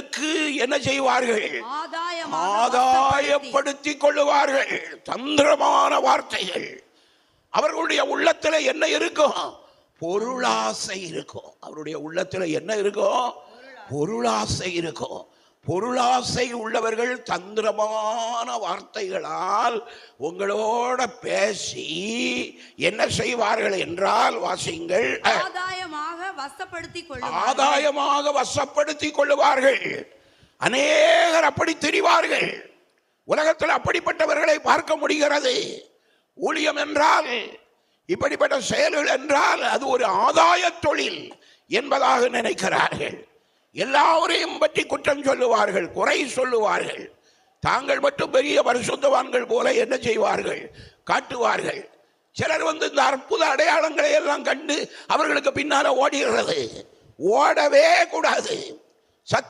தங்களுக்கு என்ன செய்வார்கள்? ஆதாயப்படுத்திக் கொள்ளுவார்கள். தந்திரமான வார்த்தைகள். அவர்களுடைய உள்ளத்தில் என்ன இருக்கும்? பொருளாசை இருக்கும். அவருடைய உள்ளத்தில் என்ன இருக்கும்? பொருளாசை இருக்கும். பொருளாசை உள்ளவர்கள் தந்திரமான வார்த்தைகளால் உங்களோட பேசி என்ன செய்வார்கள் என்றால், வாசிங்கள், ஆதாயமாக வசப்படுத்திக் கொள்ளுவார்கள். அநேகர் அப்படி தெரிவார்கள். உலகத்தில் அப்படிப்பட்டவர்களை பார்க்க முடிகிறது. ஊழியம் என்றால், இப்படிப்பட்ட செயல்கள் என்றால் அது ஒரு ஆதாய தொழில் என்பதாக நினைக்கிறார்கள். எல்லாரையும் பற்றி குற்றம் சொல்லுவார்கள், குறை சொல்லுவார்கள். தாங்கள் மட்டும் பெரிய பரிசுத்தவான்கள் போல என்ன செய்வார்கள்? காட்டுவார்கள். சிலர் இந்த அற்புத அடையாளங்களை எல்லாம் கண்டு அவர்களுக்கு பின்னால ஓடுகிறது. ஓடவே கூடாது.